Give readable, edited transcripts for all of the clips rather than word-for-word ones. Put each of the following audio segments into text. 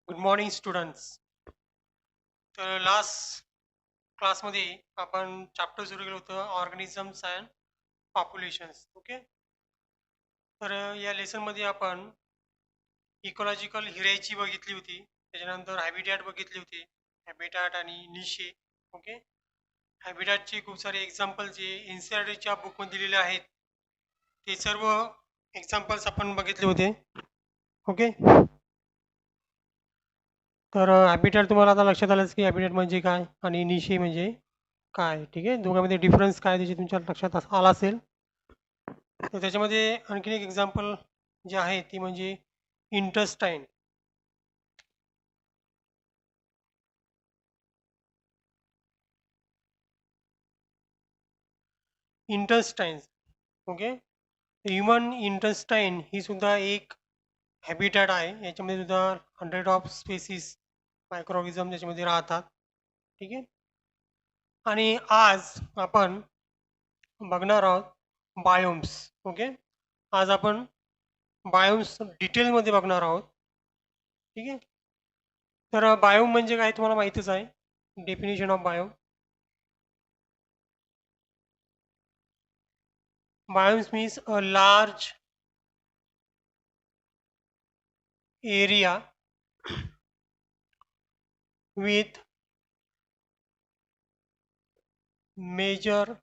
Good morning students. तर last क्लासमध्ये आपण चॅप्टर सुरू केलं होतं ऑर्गॅनिझम्स अँड पॉप्युलेशन्स. ओके. तर या लेसनमध्ये आपण इकॉलॉजिकल हिरायची बघितली होती, त्याच्यानंतर हॅबिटॅट बघितली होती, हॅबिटॅट आणि निशे. ओके. हॅबिटॅटचे खूप सारे एक्झाम्पल जे एन सी आर टीच्या बुकमध्ये दिलेले आहेत ते सर्व एक्झाम्पल्स आपण बघितले होते. ओके. तर हॅबिटॅट तुम्हाला आता लक्षात आलंच की हॅबिटॅट म्हणजे काय आणि निशे म्हणजे काय. ठीक आहे, दोघांमध्ये डिफरन्स काय त्याची तुमच्या लक्षात आला असेल. तर त्याच्यामध्ये आणखीन एक एक्झाम्पल जे आहे ती म्हणजे इंटस्टाईन. इंटस्टाईन. ओके. ह्युमन इंटस्टाईन ही सुद्धा एक हॅबिटॅट आहे. याच्यामध्ये सुद्धा 100 ऑफ स्पेसिस मायक्रोऑर्गॅनिझम त्याच्यामध्ये राहतात. ठीक आहे. आणि आज आपण बघणार आहोत बायोम्स. ओके. आज आपण बायोम्स डिटेलमध्ये बघणार आहोत. ठीक आहे. तर बायोम म्हणजे काय तुम्हाला माहितीच आहे. Definition of biome. Biomes means a large area with major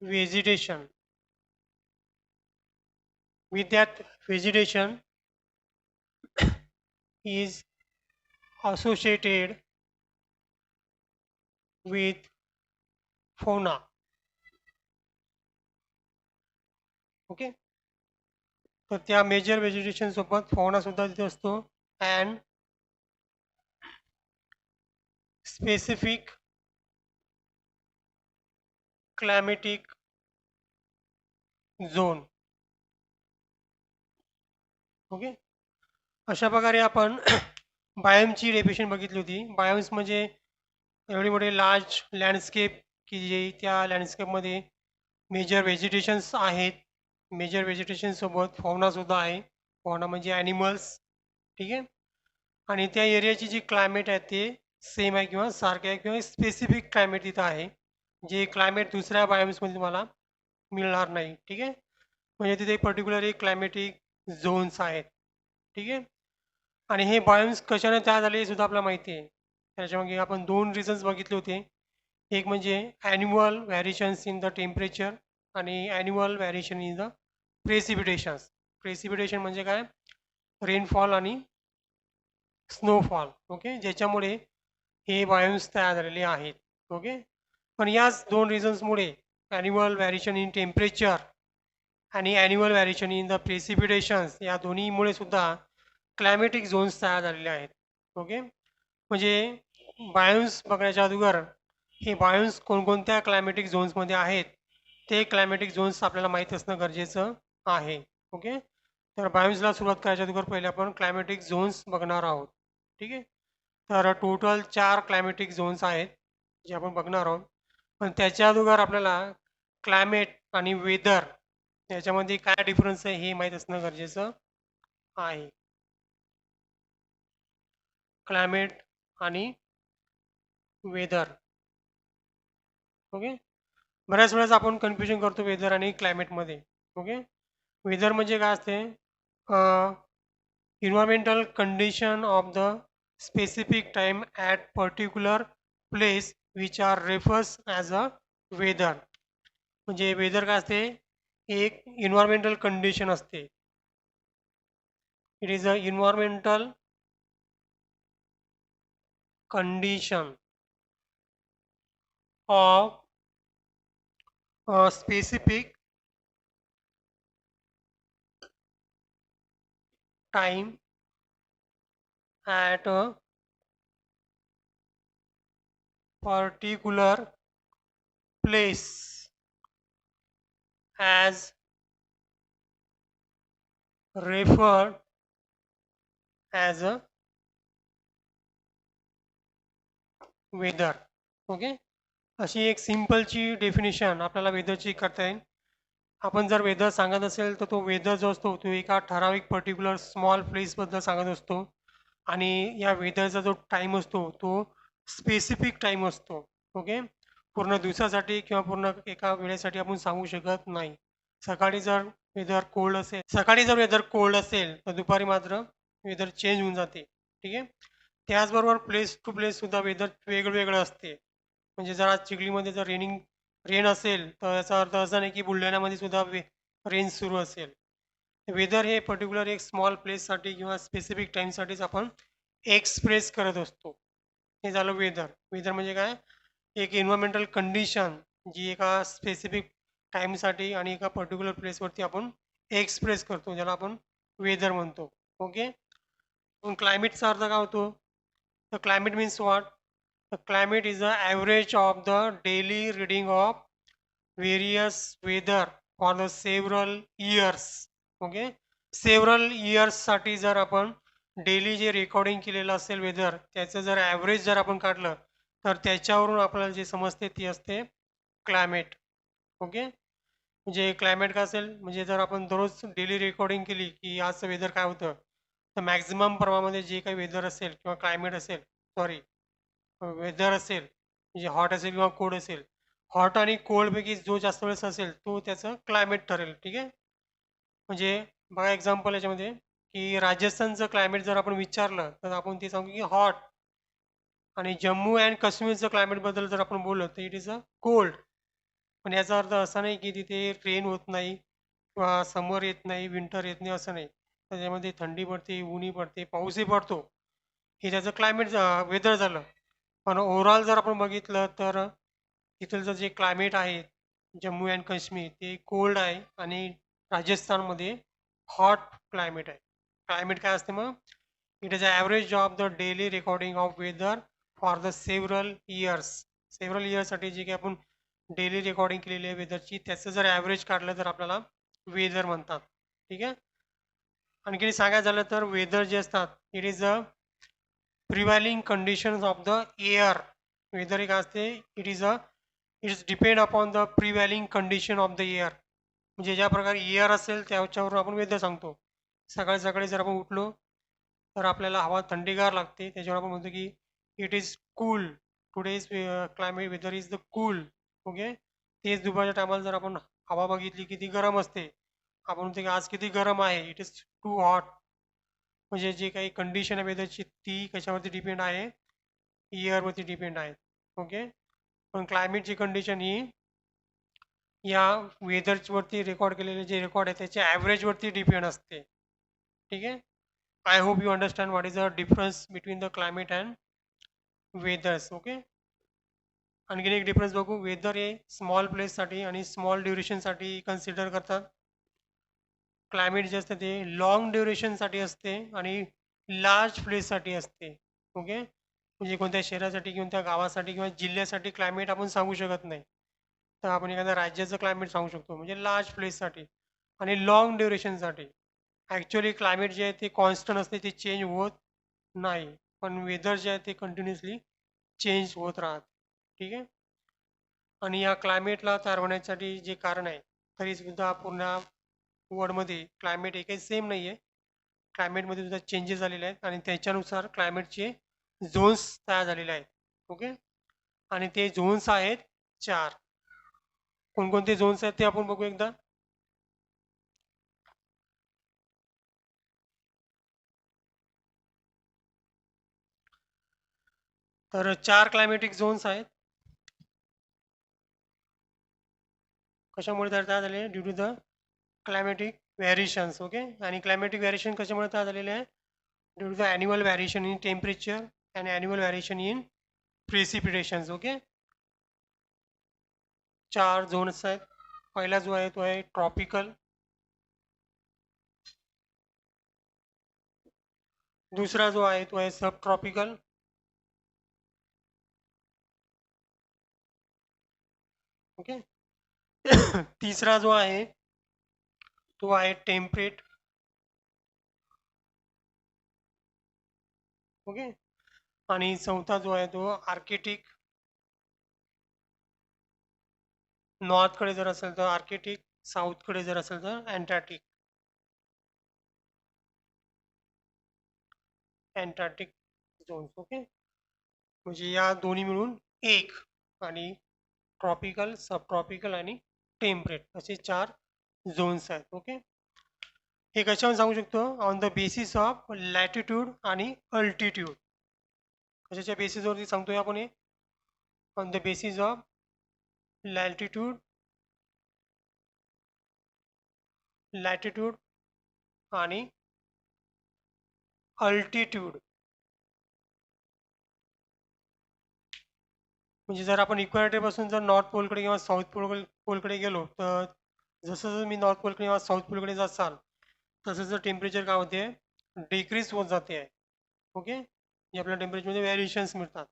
vegetation. With that vegetation is associated with fauna. Okay. तर त्या मेजर व्हेजिटेशन सोबत fauna सुद्धा तिथे असतो. And specific climatic zone. Okay. अशा प्रकारे आपण बायोमची डेफिनेशन बघितली होती. बायोम्स म्हणजे एवढे मोठे लार्ज लँडस्केप की जे त्या लँडस्केपमध्ये मेजर व्हेजिटेशन्स आहेत. मेजर व्हेजिटेशन सोबत फाउना सुद्धा आहे. फाउना म्हणजे ॲनिमल्स. ठीक आहे. आणि त्या एरियाची जी क्लायमेट आहे ते सेम आहे किंवा सारखे आहे किंवा स्पेसिफिक क्लायमेट तिथं आहे, जे क्लायमेट दुसऱ्या बायोम्समध्ये तुम्हाला मिळणार नाही. ठीक आहे. म्हणजे तिथे पर्टिक्युलर एक क्लायमेटिक झोन्स आहेत. ठीक आहे. आणि हे बायोम्स कशाने तयार झाले हे सुद्धा आपल्याला माहिती आहे. त्याच्यामागे आपण दोन रिझन्स बघितले होते. एक म्हणजे annual variations in the temperature आणि annual variation in the precipitations. Precipitation म्हणजे काय, रेनफॉल आणि स्नोफॉल. ओके. ज्याच्यामुळे हे बायोम्स तयार झालेले आहेत. ओके. पण याच दोन रिझन्समुळे ॲन्युअल व्हॅरिएशन इन टेम्परेचर आणि ॲन्युअल व्हॅरिएशन इन द प्रेसिपिटेशन्स या दोन्हीमुळे सुद्धा क्लायमॅटिक झोन्स तयार झालेले आहेत. ओके. म्हणजे बायोम्स बघण्याच्या अगोदर हे बायोम्स कोणकोणत्या क्लायमॅटिक झोन्समध्ये आहेत ते क्लायमॅटिक झोन्स आपल्याला माहीत असणं गरजेचं आहे. ओके. तर बायोम्सला सुरुवात करायच्या अगोदर पहिले आपण क्लायमॅटिक झोन्स बघणार आहोत. ठीक आहे. तर टोटल 4 क्लायमॅटिक झोन्स आहेत जे आपण बघणार आहोत. पण त्याच्या अगोदर आपल्याला क्लायमेट आणि वेदर याच्यामध्ये काय डिफरन्स आहे हे माहीत असणं गरजेचं आहे. क्लायमेट आणि वेदर. ओके. बऱ्याच वेळेस आपण कन्फ्युजन करतो वेदर आणि क्लायमेटमध्ये. ओके. वेदर म्हणजे काय असते, environmental condition of the specific time at particular place which are refers as a weather. म्हणजे वेदर काय असते, एक इन्व्हायरमेंटल कंडिशन असते. It is a environmental condition of specific time at a particular place as referred as a weather. Okay. अशी एक सिंपलची definition आपल्याला वेदरची करता येईल. आपण जर वेदर सांगत असेल तर तो वेदर जो असतो तो एका ठराविक पर्टिक्युलर स्मॉल प्लेसबद्दल सांगत असतो आणि या वेदरचा जो टाईम असतो तो स्पेसिफिक टाईम असतो. ओके. पूर्ण दिवसासाठी किंवा पूर्ण एका वेळेसाठी आपण सांगू शकत नाही. सकाळी जर वेदर कोल्ड असेल तर दुपारी मात्र वेदर चेंज होऊन जाते. ठीक आहे. त्याचबरोबर प्लेस टू प्लेस सुद्धा वेदर वेगवेगळं असते. म्हणजे जर आज चिखलीमध्ये जर रेन असेल तर याचा अर्थ असा नाही की बुलढाण्यामध्ये सुद्धा रेन सुरू असेल. वेदर हे पर्टिक्युलर एक स्मॉल प्लेससाठी किंवा स्पेसिफिक टाईमसाठीच आपण एक्सप्रेस करत असतो. हे झालं वेदर. वेदर म्हणजे काय? एक एन्व्हायरमेंटल कंडिशन जी एका स्पेसिफिक टाईमसाठी आणि एका पर्टिक्युलर प्लेसवरती आपण एक्सप्रेस करतो, ज्याला आपण वेदर म्हणतो. ओके. मग क्लायमेटचा अर्थ काय होतो? The climate means what? The climate is the average of the daily reading of various weather for the several years. Okay. Several इयर्ससाठी जर आपण डेली जे रेकॉर्डिंग केलेलं असेल वेदर त्याचं जर ॲव्हरेज जर आपण काढलं तर त्याच्यावरून आपल्याला जे समजते ती असते क्लायमेट. ओके. म्हणजे क्लायमेट काय असेल म्हणजे जर आपण दररोज डेली रेकॉर्डिंग केली की आजचं वेदर काय होतं तर मॅक्झिमम प्रमाणामध्ये जे काही वेदर असेल किंवा क्लायमेट असेल सॉरी वेदर असेल म्हणजे हॉट असेल किंवा कोल्ड असेल, हॉट आणि कोल्डपैकी जो जास्त वेळेस असेल तो त्याचं क्लायमेट ठरेल. ठीक आहे. म्हणजे बघा एक्झाम्पल याच्यामध्ये की राजस्थानचं क्लायमेट जर आपण विचारलं तर आपण ते सांगू की हॉट आणि जम्मू अँड काश्मीरचं क्लायमेटबद्दल जर आपण बोललो तर इट इज अ कोल्ड. पण याचा अर्थ असा नाही की तिथे रेन होत नाही किंवा समर येत नाही विंटर येत नाही असं नाही. त्याच्यामध्ये थंडी पडते उन्ही पडते पाऊसही पडतो. हे त्याचं क्लायमेट वेदर झालं. पण ओव्हरऑल जर आपण बघितलं तर इथलचं जे क्लायमेट आहे जम्मू अँड काश्मीर ते कोल्ड आहे आणि राजस्थानमध्ये हॉट क्लायमेट आहे. क्लायमेट काय असते मग? It is average of the daily recording of weather for the several years. Several इयर्ससाठी जे काही आपण डेली रेकॉर्डिंग केलेली आहे वेदरची त्याचं जर ॲव्हरेज काढलं तर आपल्याला वेदर म्हणतात. ठीक आहे. आणखी सांगायचं झालं तर वेदर जे असतात it is a prevailing conditions of the air. Weather एक असते it's depend upon the prevailing condition of the air. म्हणजे ज्या प्रकारे एअर असेल त्याच्यावर आपण वेदर सांगतो. सकाळी सकाळी जर आपण उठलो तर आपल्याला हवा थंडीगार लागते त्याच्यावर आपण म्हणतो की it is cool. Today's climate weather is the cool. Okay. तेच दुपारच्या टायमाला जर आपण हवा बघितली किती गरम असते आपण म्हणतो की आज किती गरम आहे इट इज टू हॉट. म्हणजे जे काही कंडिशन आहे वेदरची ती कशावरती डिपेंड आहे? इयरवरती डिपेंड आहे. ओके. पण क्लायमेटची कंडिशन ही या वेदरवरती रेकॉर्ड केलेले जे रेकॉर्ड आहे त्याच्या ॲव्हरेजवरती डिपेंड असते. ठीक आहे. I hope you understand what is the difference between the climate and वेदर्स. Okay. आणखीन एक डिफरन्स बघू. वेदर हे स्मॉल प्लेससाठी आणि स्मॉल ड्युरेशनसाठी कन्सिडर करतात. क्लायमेट जे असते ते लॉंग ड्युरेशनसाठी असते आणि लार्ज प्लेससाठी असते. ओके. म्हणजे कोणत्या शहरासाठी कोणत्या गावासाठी किंवा जिल्ह्यासाठी क्लायमेट आपण सांगू शकत नाही. तर आपण एखाद्या राज्याचं क्लायमेट सांगू शकतो म्हणजे लार्ज प्लेससाठी आणि लॉंग ड्युरेशनसाठी. ॲक्च्युअली क्लायमेट जे आहे ते कॉन्स्टंट असते ते चेंज होत नाही. पण वेदर जे आहे ते कंटिन्युअसली चेंज होत राहत. ठीक आहे. आणि या क्लायमेटला तयार होण्यासाठी जे कारण आहे तरीसुद्धा पूर्ण वर्ल्डमध्ये क्लायमेट एकही सेम नाही आहे. क्लायमेटमध्ये सुद्धा चेंजेस झालेले आहेत आणि त्याच्यानुसार क्लायमेटचे झोन्स तयार झालेले आहेत. ओके. आणि ते झोन्स आहेत 4. कोणकोणते झोन्स आहेत ते आपण बघू एकदा. तर 4 क्लायमेटिक झोन्स आहेत. कशामुळे तयार झाले? Due to the climatic variations. Okay. आणि क्लायमेटिक व्हेरिएशन कशामुळे तयार झालेले आहे? Due to the annual variation in temperature and annual variation in precipitations. Okay. 4 zones आहेत. पहिला जो आहे तो आहे ट्रॉपिकल. दुसरा जो आहे तो आहे सब ट्रॉपिकल. ओके. तिसरा जो आहे तो आहे टेम्परेट. ओके. आणि चौथा जो आहे तो आर्केटिक. नॉर्थकडे जर असेल तर आर्केटिक साऊथकडे जर असेल तर अँटार्क्टिक अँटार्क्टिक झोन्स. ओके, म्हणजे या दोन्ही मिळून एक. आणि ट्रॉपिकल, सब ट्रॉपिकल आणि टेम्परेट असे 4 झोन्स आहेत. ओके, हे कशावर सांगू शकतो? On the basis of latitude आणि अल्टिट्यूड. कशाच्या बेसिसवरती सांगतोय आपण हे? On the basis of latitude, latitude आणि अल्टिट्यूड. म्हणजे जर आपण इक्वेटरपासून जर नॉर्थ पोलकडे किंवा साऊथ पोलकडे गेलो, तर जसं जसं मी नॉर्थ पोलकडे किंवा साऊथ पोलकडे जाचाल तसं जर टेम्परेचर काय होते, डिक्रीज होत जाते आहे. ओके, म्हणजे आपल्याला टेम्परेचरमध्ये व्हॅरिएशन्स मिळतात.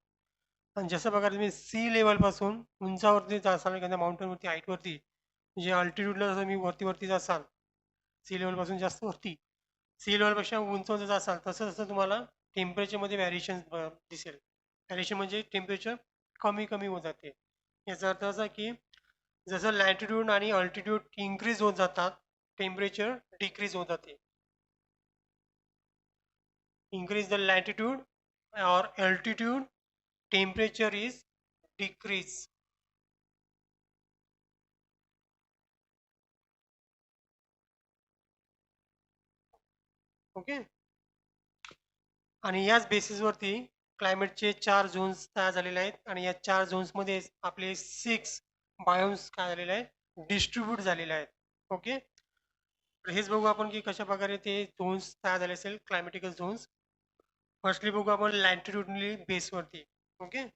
आणि जसं बघा तुम्ही सी लेवलपासून उंचावरती जासाल एखाद्या माउंटनवरती हाईटवरती, म्हणजे अल्टिट्यूडला जसं मी वरती वरती जासाल सी लेवलपासून जास्त वरती, सी लेवलपेक्षा उंच उंच जासाल तसं तसं तुम्हाला टेम्परेचरमध्ये व्हॅरिएशन दिसेल. व्हॅरिएशन म्हणजे टेम्परेचर कमी कमी होत जाते. याचा अर्थ असा की जसं लॅटिट्यूड आणि अल्टिट्यूड इन्क्रीज होत जातात, टेम्परेचर डिक्रीज होत जाते. increase the latitude or altitude, temperature is decrease. Okay, आणि याच बेसिसवरती क्लायमेटचे 4 झोन्स तयार झालेले आहेत आणि या 4 झोन्समध्ये आपले 6 बायोम्स काय झालेले आहेत, डिस्ट्रीब्यूट झालेले आहेत. ओके, तर हेच बघू आपण की कशा प्रकारे ते झोन्स तयार झाले असेल, क्लायमेटिकल झोन्स. फर्स्टली बघू आपण लॅटिट्यूडनली बेसवरती. ओके,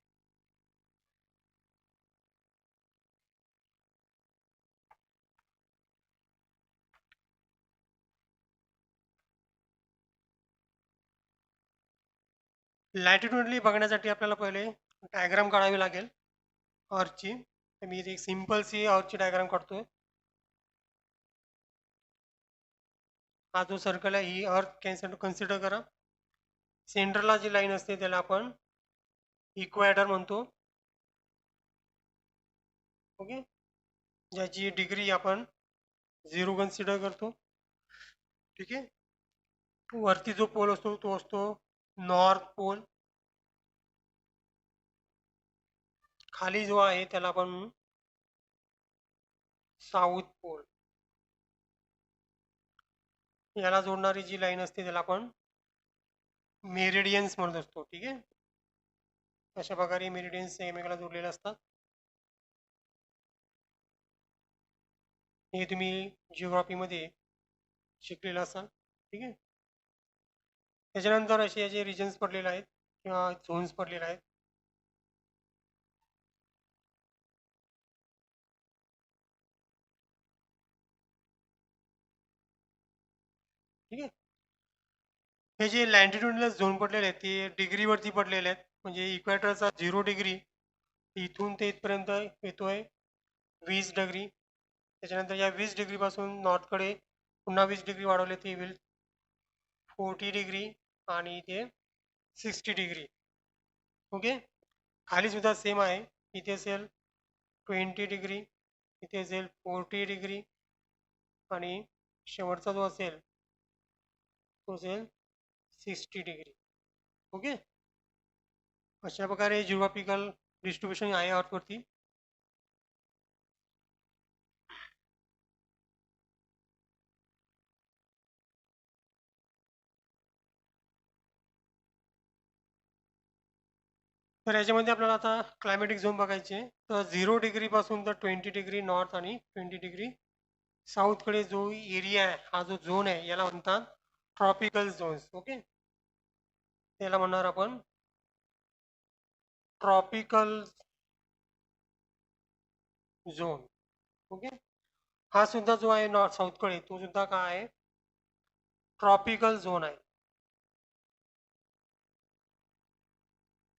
लॅटिट्यूडली बघण्यासाठी आपल्याला पहिले डायग्राम काढावी लागेल अर्थची. तर मी एक सिम्पल सी अर्थची डायग्राम काढतोय. हा जो सर्कल आहे ही अर्थ कन्सिडर करा. सेंटरला जी लाईन असते त्याला आपण इक्वेटर म्हणतो. ओके, ज्याची डिग्री आपण 0 कन्सिडर करतो. ठीक आहे, वरती जो पोल असतो तो असतो नॉर्थ पोल. खाली जो आहे त्याला आपण साऊथ पोल. याला जोडणारी जी लाईन असते त्याला आपण मेरिडियन्स म्हणत असतो. ठीक आहे, अशा प्रकारे मेरिडियन्स एकमेकाला जोडलेले असतात. हे तुम्ही जिओग्राफीमध्ये शिकलेलं असाल. ठीक आहे, त्याच्यानंतर असे याचे रिजन्स पडलेले आहेत किंवा झोन्स पडलेले आहेत. ठीक आहे, हे जे लँटिट्यूडला झोन पडलेले आहेत ते डिग्रीवरती पडलेले आहेत. म्हणजे इक्वेटरचा 0 डिग्री इथून ते इथपर्यंत येतोय 20 डिग्री. त्याच्यानंतर या 20 डिग्रीपासून नॉर्थकडे पुन्हा 20 डिग्री वाढवले ते होईल 40 डिग्री आणि इथे 60 डिग्री. ओके, खाली सुद्धा सेम आहे. इथे असेल 20 डिग्री, इथे असेल 40 डिग्री आणि शेवटचा जो असेल तो असेल 60 डिग्री. ओके, अशा प्रकारे जिओग्राफिकल डिस्ट्रीब्युशन आहे अर्थवरती. तर याच्यामध्ये आपल्याला आता क्लायमॅटिक झोन बघायचे. तर 0 डिग्रीपासून तर 20 डिग्री नॉर्थ आणि 20 डिग्री साऊथकडे जो एरिया आहे, हा जो झोन आहे याला म्हणतात ट्रॉपिकल झोन्स. ओके, त्याला म्हणणार आपण ट्रॉपिकल झोन. ओके, हा सुद्धा जो आहे नॉर्थ साऊथकडे तो सुद्धा काय आहे, ट्रॉपिकल झोन आहे.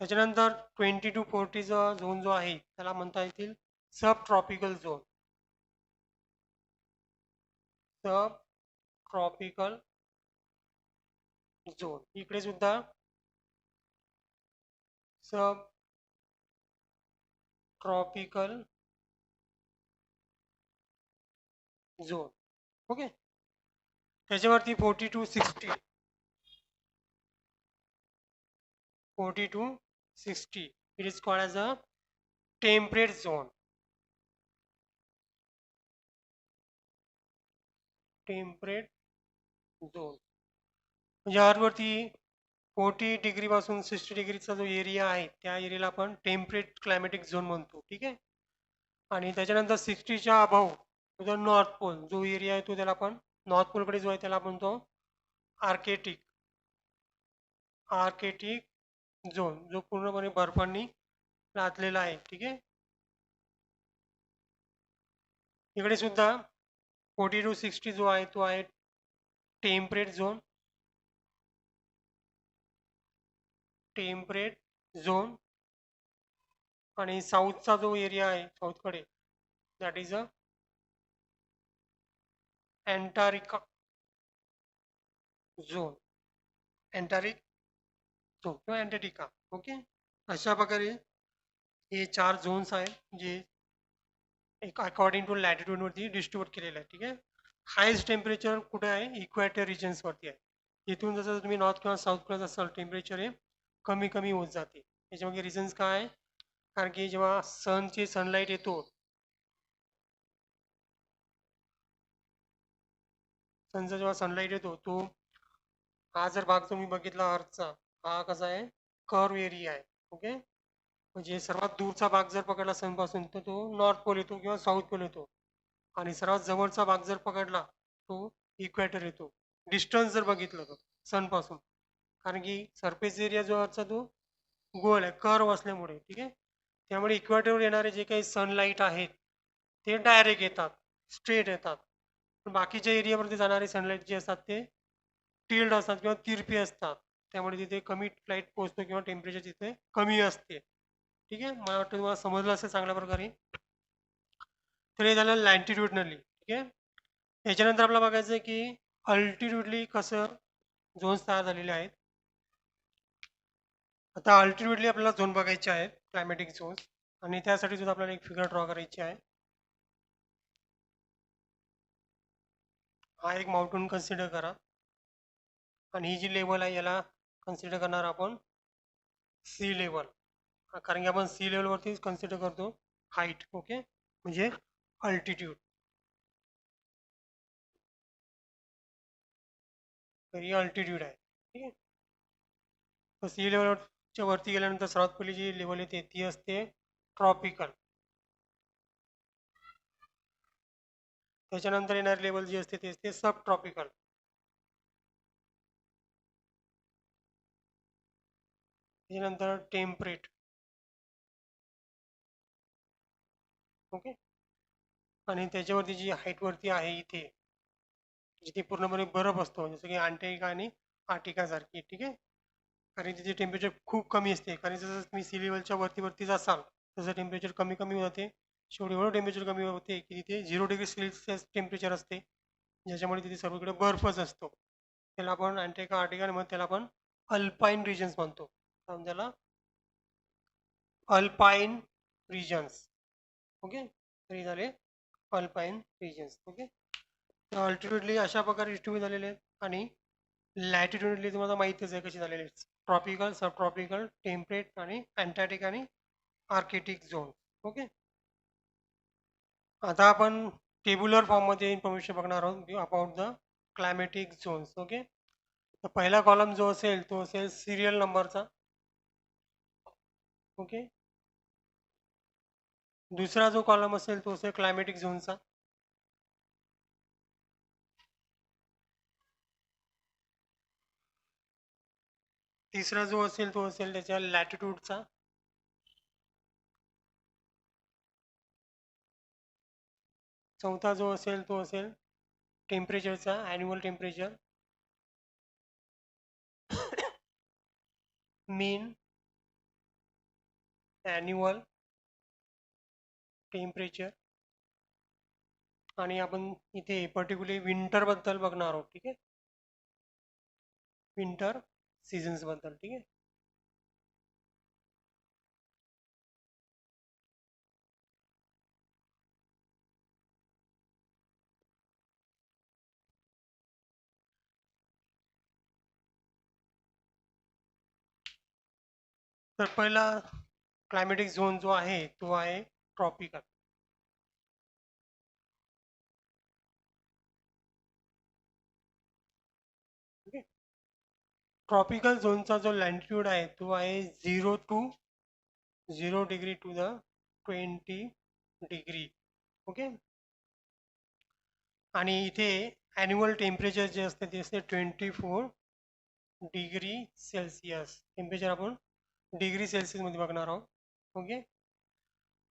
त्याच्यानंतर 20 to 40चा झोन जो आहे त्याला म्हणता येतील सब ट्रॉपिकल झोन. सब ट्रॉपिकल झोन इकडे सुद्धा सब ट्रॉपिकल झोन. ओके. त्याच्यावरती 40 to 60 it is called as a temperate zone. Temperate zone म्हणजे अर्थवरती 40 डिग्रीपासून 60 डिग्रीचा जो एरिया आहे त्या एरियाला आपण टेम्परेट क्लायमॅटिक झोन म्हणतो. ठीक आहे. आणि त्याच्यानंतर 60च्या अभाव जो नॉर्थ पोल जो एरिया आहे तो त्याला आपण नॉर्थ पोलकडे जो आहे त्याला आपण तो आर्केटिक आर्केटिक झोन जो पूर्णपणे बर्फांनी लादलेला आहे. ठीक आहे. इकडे सुद्धा 40 to 60 जो आहे तो आहे टेम्परेट झोन. टेम्परेट झोन आणि साऊथचा जो एरिया आहे साऊथकडे that is a Antarctica zone. Antarctic zone किंवा अँटार्क्टिका. ओके. अशा प्रकारे हे 4 झोन्स आहेत जे एक अकॉर्डिंग टू लॅटिट्यूडवरती डिस्ट्रीब्यूट केलेलं आहे. ठीक आहे. हायेस्ट टेम्परेचर कुठे आहे इक्वेटर रिजन्सवरती आहे. इथून जसं तुम्ही नॉर्थ किंवा साऊथकडे जासाल टेम्परेचर हे कमी कमी होत जाते. याच्यामागे रिझन्स काय आहे? कारण की जेव्हा सनलाईट येतो सनचा जेव्हा सनलाईट येतो तो हा जर भाग तुम्ही बघितला अर्थचा हा कसा आहे कर्व एरिया आहे. ओके. म्हणजे सर्वात दूरचा भाग जर पकडला सनपासून तर तो नॉर्थ पोल येतो किंवा साऊथ पोल येतो आणि सर्वात जवळचा भाग जर पकडला तो इक्वेटर येतो. डिस्टन्स जर बघितलं तर सनपासून कारण की सरफेस एरिया जो असतो तो गोल आहे कर्व असल्यामुळे. ठीक आहे. त्यामुळे इक्वेटरवर येणारे जे काही सनलाईट आहेत ते डायरेक्ट येतात स्ट्रेट येतात. पण बाकीच्या एरियावरती जाणारे सनलाईट जे असतात ते टिल्ड असतात किंवा तिरपी असतात. त्यामुळे तिथे कमी लाईट पोहोचतो किंवा टेम्परेचर तिथे कमी असते. ठीक आहे. मला वाटतं तुम्हाला समजलं असेल चांगल्या प्रकारे. तर हे झालं लॅटिट्यूडनली. ठीक आहे. याच्यानंतर आपल्याला बघायचं आहे की अल्टिट्यूडली कसं झोन्स तयार झालेले आहेत. आता अल्टिट्यूडली आपल्याला झोन बघायचे आहेत क्लायमॅटिक झोन्स आणि त्यासाठी सुद्धा आपल्याला एक फिगर ड्रॉ करायची आहे. हा एक माउंटन कन्सिडर करा आणि ही जी लेवल आहे याला कन्सिडर करणार आपण सी लेवल. कारण की आपण सी लेवलवरतीच कन्सिडर करतो हाईट. ओके. म्हणजे अल्टिट्यूड. तर ही अल्टिट्यूड आहे. ठीक आहे. तर सी लेवलच्या वरती गेल्यानंतर सर्वात पहिली जी लेवल येते ती असते ट्रॉपिकल. त्याच्यानंतर येणारी लेवल जी असते ती असते सब ट्रॉपिकल. त्याच्यानंतर टेम्परेट. ओके. आणि त्याच्यावरती जी हाईटवरती आहे इथे जिथे पूर्णपणे बर्फ असतो जसं की अंटार्क्टिका आणि आर्टिकासारखी. ठीक आहे. कारण तिथे टेम्परेचर खूप कमी असते कारण जसं तुम्ही सी लेवलच्या वरती जासाल तसं टेम्परेचर कमी कमी होते. शेवटी एवढं टेम्परेचर कमी होते की तिथे 0 डिग्री सेल्सिअस टेम्परेचर असते ज्याच्यामुळे तिथे सर्वीकडे बर्फच असतो. त्याला आपण अँटार्क्टिका आर्टिका मग त्याला आपण अल्पाईन रिजन्स म्हणतो. आपण त्याला अल्पाईन रिजन्स. ओके. तरी झाले अल्पाईन रिजन्स. ओके. अल्टिट्यूडली अशा प्रकारे डिस्ट्रीब्यूट झालेले आहेत आणि लॅटिट्यूडली तुम्हाला माहितीच आहे कशी झालेली आहेत. ट्रॉपिकल सब ट्रॉपिकल टेम्परेट आणि अँटार्क्टिक आणि आर्केटिक झोन. ओके. आता आपण टेब्युलर फॉर्ममध्ये इन्फॉर्मेशन बघणार आहोत about the climatic zones. Okay. तर पहिला कॉलम जो असेल तो असेल सिरियल नंबरचा. ओके. दुसरा जो कॉलम असेल तो असेल क्लायमॅटिक झोनचा. तिसरा जो असेल तो असेल त्याच्या लॅटिट्यूडचा. चौथा जो असेल तो असेल टेम्परेचरचा ॲन्युअल टेम्परेचर. मीन ॲन्युअल टेम्परेचर. आणि आपण इथे पर्टिक्युलरली विंटरबद्दल बघणार आहोत. ठीक आहे. विंटर सीझन्सबद्दल. ठीक आहे. तर पहिला क्लायमॅटिक झोन जो आहे तो आहे ट्रॉपिकल. ओके. ट्रॉपिकल झोनचा जो लॅटिट्यूड आहे तो आहे 0 टू द 20 डिग्री. ओके. आणि इथे ॲन्युअल टेम्परेचर जे असते ते असते 24 डिग्री सेल्सिअस. टेम्परेचर आपण डिग्री सेल्सिअसमध्ये बघणार आहोत. ओके.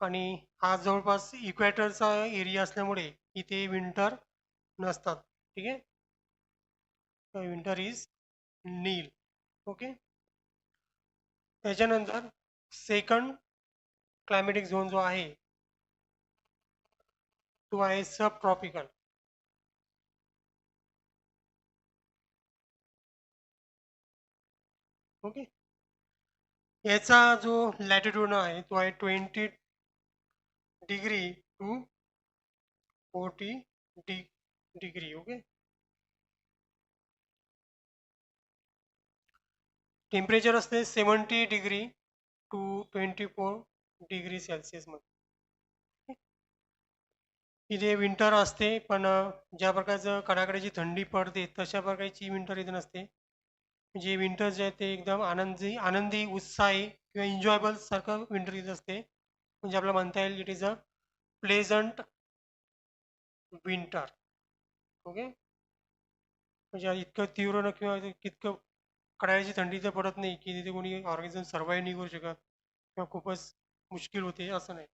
आणि हा जवळपास इक्वेटरचा एरिया असल्यामुळे इथे विंटर नसतात. ठीक आहे. Winter is nil. ओके. त्याच्यानंतर सेकंड क्लायमॅटिक झोन जो आहे तो आहे सब ट्रॉपिकल. ओके. याचा जो लॅटिट्यूड आहे तो आहे 20 degree to 40 degree. Okay. Temperature असते 70 डिग्री टू 24 डिग्री सेल्सिअसमध्ये. इथे विंटर असते पण ज्या प्रकारचं कडाकडाची थंडी पडते तशा प्रकारची विंटर इथे नसते. जे विंटर जे आहे ते एकदम आनंदी आनंदी उत्साही किंवा एन्जॉयबल सारखं विंटर इथे असते. म्हणजे आपल्याला म्हणता येईल it is a pleasant winter. Okay. म्हणजे इतकं तीव्र न किंवा इतकं कडाक्याची थंडी तर पडत नाही की तिथे कोणी ऑर्गॅनिझम सर्वाईव्ह नाही करू शकत किंवा खूपच मुश्किल होते असं नाही.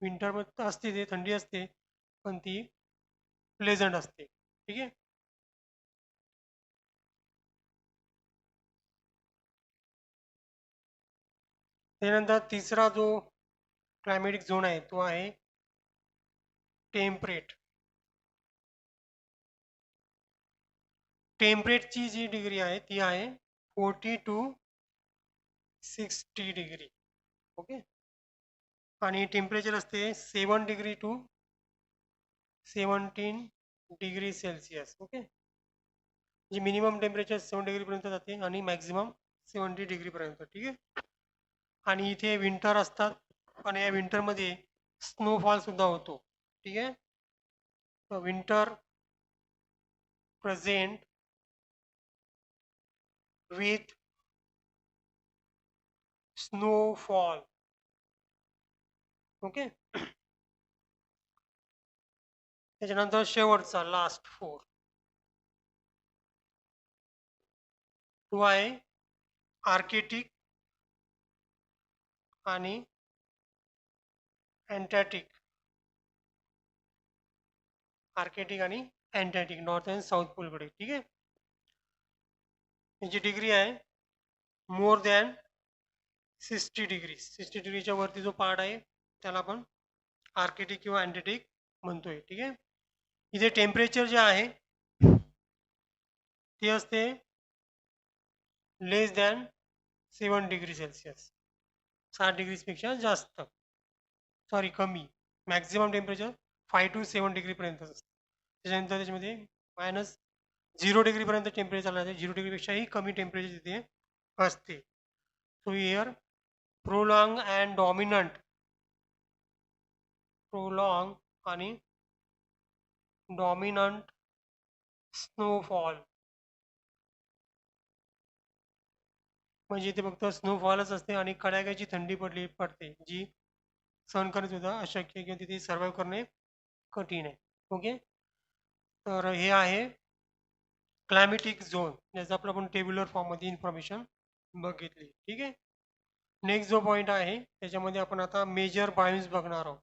विंटरमध्ये असते ते थंडी असते पण ती प्लेझंट असते. ठीक आहे. त्यानंतर तिसरा जो क्लायमॅटिक झोन आहे तो आहे टेम्परेट. टेम्परेटची जी डिग्री आहे ती आहे 40 टू 60 डिग्री. ओके. आणि टेम्परेचर असते 7 degree to 17 degree Celsius. Okay. म्हणजे मिनिमम टेम्परेचर 7 डिग्रीपर्यंत जाते आणि मॅक्झिमम 70 डिग्रीपर्यंत. ठीक आहे. आणि इथे विंटर असतात आणि या विंटरमध्ये स्नोफॉल सुद्धा होतो. ठीक आहे. Winter present with snowfall. Okay. त्याच्यानंतर शेवटचा लास्ट फोर तो आहे आर्केटिक आणि अँटार्क्टिक. आर्केटिक आणि अँटार्क्टिक नॉर्थ अँड साऊथ पोलकडे. ठीक आहे. याची डिग्री आहे मोर दॅन 60 डिग्री. 60 डिग्रीच्या वरती जो पार्ट आहे त्याला आपण आर्केटिक किंवा अँटार्क्टिक म्हणतोय. ठीक आहे. इथे टेम्परेचर जे आहे ते असते लेस दॅन 7 डिग्री सेल्सिअस. 7 डिग्रीपेक्षा जास्त, सॉरी कमी. मॅक्झिमम टेम्परेचर 5 to 7 डिग्रीपर्यंत असतं. त्याच्यानंतर त्याच्यामध्ये -0 डिग्रीपर्यंत टेम्परेचर राहते. 0 डिग्रीपेक्षाही कमी टेम्परेचर तिथे असते. So here prolong and dominant, prolong आणि डॉमिनंट स्नोफॉल. म्हणजे इथे फक्त स्नोफॉलच असते आणि कडाक्याची थंडी पडते जी सहन करणे सुद्धा अशक्य किंवा तिथे सर्व्हाइव्ह करणे कठीण आहे. ओके. तर हे आहे क्लायमॅटिक झोन ज्याचं आपलं आपण टेब्युलर फॉर्ममध्ये इन्फॉर्मेशन बघितली. ठीक आहे. नेक्स्ट जो पॉईंट आहे त्याच्यामध्ये आपण आता मेजर बायोम्स बघणार आहोत.